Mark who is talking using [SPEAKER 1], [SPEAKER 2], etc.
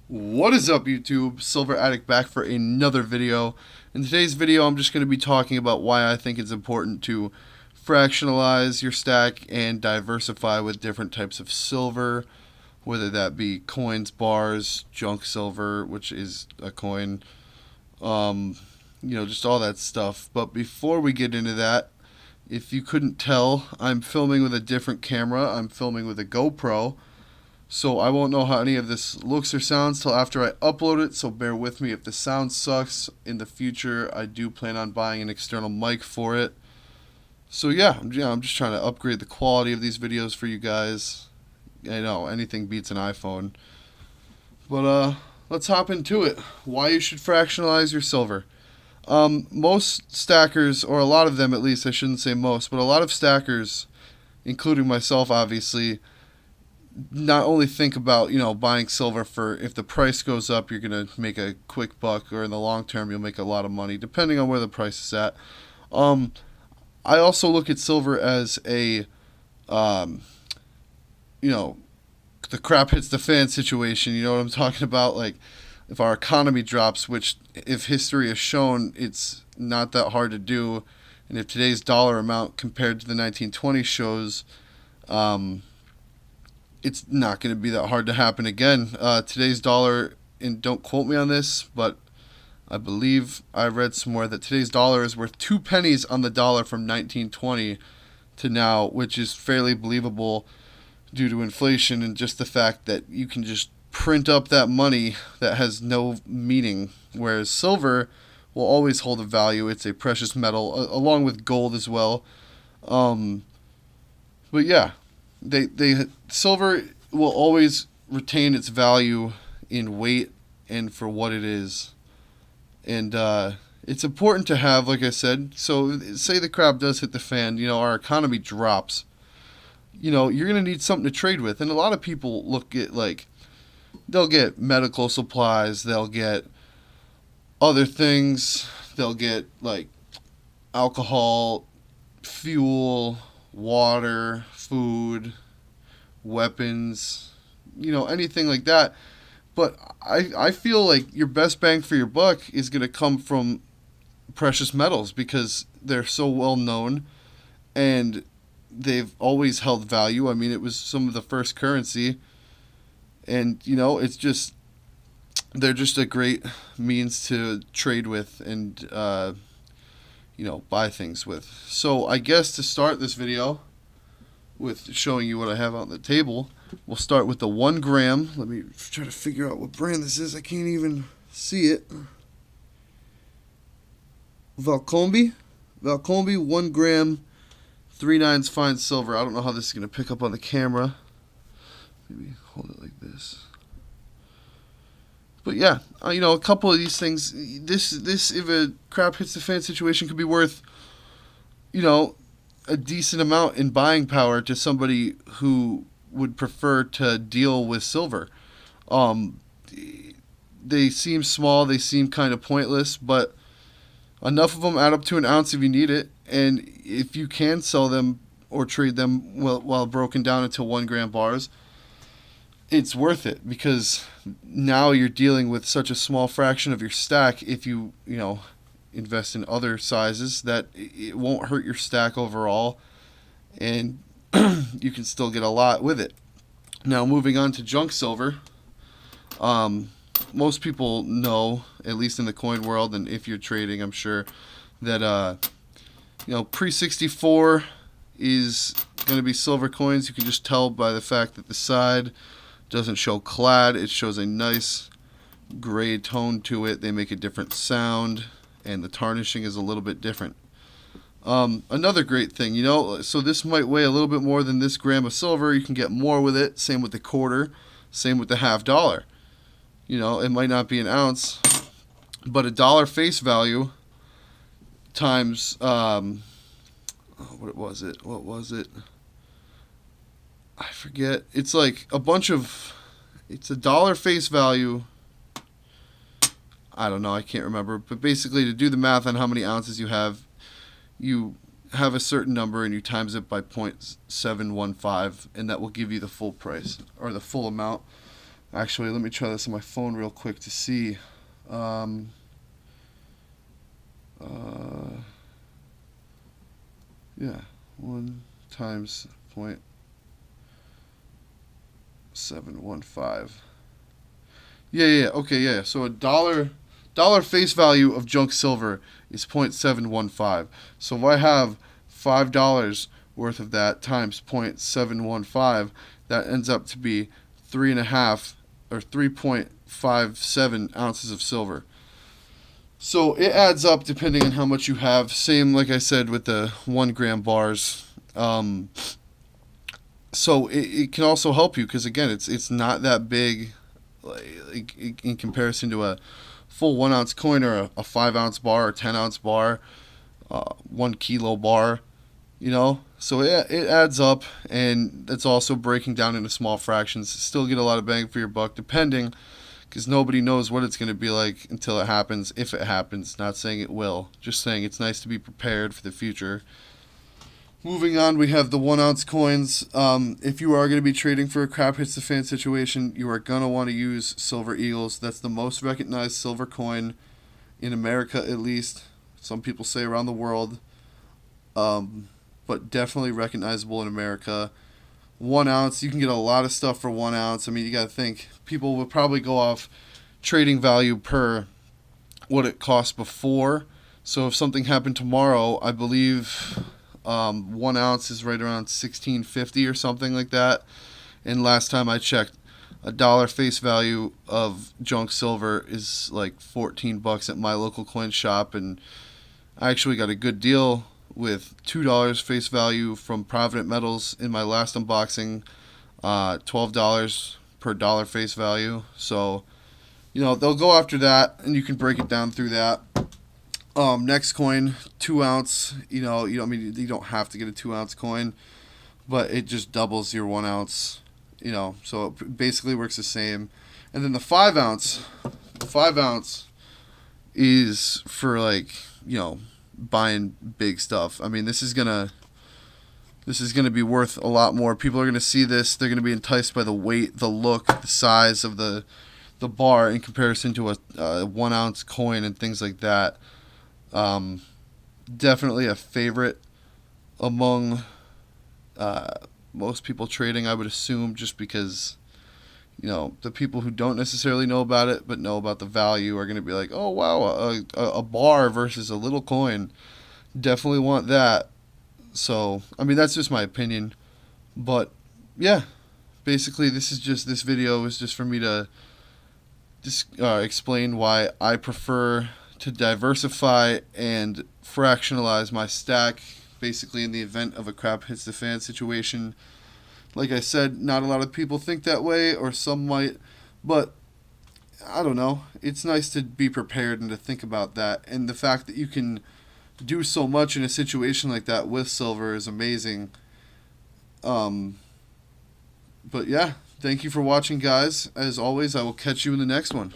[SPEAKER 1] What is up, YouTube? Silver Addict back for another video. In today's video, I'm just going to be talking about why I think it's important to fractionalize your stack and diversify with different types of silver, whether that be coins, bars, junk silver, which is a coin, just all that stuff. But before we get into that, if you couldn't tell, I'm filming with a different camera. I'm filming with a GoPro. So I won't know how any of this looks or sounds till after I upload it, so bear with me if the sound sucks. In the future, I do plan on buying an external mic for it. So yeah, I'm just trying to upgrade the quality of these videos for you guys. I know, anything beats an iPhone. But let's hop into it. Why you should fractionalize your silver. Most stackers, or a lot of them at least, I shouldn't say most, but a lot of stackers, including myself obviously, not only think about, buying silver for if the price goes up, you're going to make a quick buck, or in the long term, you'll make a lot of money, depending on where the price is at. I also look at silver as a, the crap hits the fan situation. You know what I'm talking about? Like, if our economy drops, which, if history has shown, it's not that hard to do, and if today's dollar amount compared to the 1920s shows, it's not going to be that hard to happen again. Today's dollar, and don't quote me on this, but I believe I read somewhere that today's dollar is worth 2 pennies on the dollar from 1920 to now, which is fairly believable due to inflation and just the fact that you can just print up that money that has no meaning, whereas silver will always hold a value. It's a precious metal, along with gold as well. But yeah, silver will always retain its value in weight and for what it is. And it's important to have, like I said, so say the crap does hit the fan, our economy drops. You're going to need something to trade with. And a lot of people look at, like, they'll get medical supplies, they'll get other things, they'll get, like, alcohol, fuel, water, food, weapons, anything like that. But I feel like your best bang for your buck is going to come from precious metals because they're so well known and they've always held value. I mean, it was some of the first currency, and it's just, they're just a great means to trade with and buy things with. So I guess to start this video with showing you what I have on the table, we'll start with the 1 gram. Let me try to figure out what brand this is. I can't even see it. Valcombe 1 gram 3/9 fine silver. I don't know how this is going to pick up on the camera. Maybe hold it like this. But yeah, a couple of these things, this if a crap hits the fan situation could be worth, a decent amount in buying power to somebody who would prefer to deal with silver. They seem small, they seem kind of pointless, but enough of them add up to an ounce if you need it, and if you can sell them or trade them while broken down into 1 gram bars, it's worth it, because now you're dealing with such a small fraction of your stack. If you invest in other sizes, that it won't hurt your stack overall, and you can still get a lot with it. Now, moving on to junk silver, most people know, at least in the coin world, and if you're trading, I'm sure that pre-64 is going to be silver coins. You can just tell by the fact that the side doesn't show clad. It shows a nice gray tone to it. They make a different sound, and the tarnishing is a little bit different. Another great thing, so this might weigh a little bit more than this gram of silver. You can get more with it. Same with the quarter. Same with the $half. It might not be an ounce, but $1 face value times, what was it? I forget. It's like a bunch of, it's $1 face value. I don't know. I can't remember. But basically, to do the math on how many ounces you have a certain number and you times it by 0.715, and that will give you the full price or the full amount. Actually, let me try this on my phone real quick to see. Um, uh, yeah, 1 times 0.715. Yeah, okay, yeah. So a dollar face value of junk silver is 0.715. So if I have $5 worth of that times 0.715, that ends up to be 3.5 or 3.57 ounces of silver. So it adds up depending on how much you have. Same, like I said, with the 1 gram bars. So it can also help you because again, it's not that big, like in comparison to a full 1 ounce coin or a 5 ounce bar or 10 ounce bar, 1 kilo bar. So it adds up, and it's also breaking down into small fractions. Still get a lot of bang for your buck, depending, because nobody knows what it's going to be like until it happens, if it happens. Not saying it will, just saying it's nice to be prepared for the future. Moving on, we have the 1 ounce coins. If you are going to be trading for a crap hits the fan situation, you are going to want to use Silver Eagles. That's the most recognized silver coin in America, at least. Some people say around the world. But definitely recognizable in America. 1 ounce, you can get a lot of stuff for 1 ounce. I mean, you got to think, people will probably go off trading value per what it cost before. So if something happened tomorrow, I believe 1 ounce is right around $16.50 or something like that. And last time I checked, a dollar face value of junk silver is like $14 at my local coin shop, and I actually got a good deal with $2 face value from Provident Metals in my last unboxing, $12 per dollar face value. So, they'll go after that, and you can break it down through that. Next coin, 2 ounce. You don't have to get a 2 ounce coin, but it just doubles your 1 ounce. So it basically works the same. And then the 5 ounce, is for buying big stuff. I mean, this is gonna be worth a lot more. People are gonna see this. They're gonna be enticed by the weight, the look, the size of the bar in comparison to a 1 ounce coin and things like that. Definitely a favorite among most people trading, I would assume, just because the people who don't necessarily know about it but know about the value are going to be like, oh wow, a bar versus a little coin, definitely want that. So I mean, that's just my opinion, but yeah, basically this video is just for me to explain why I prefer to diversify and fractionalize my stack, basically in the event of a crap hits the fan situation. Like I said, not a lot of people think that way, or some might, but I don't know. It's nice to be prepared and to think about that. And the fact that you can do so much in a situation like that with silver is amazing. But yeah, thank you for watching, guys. As always, I will catch you in the next one.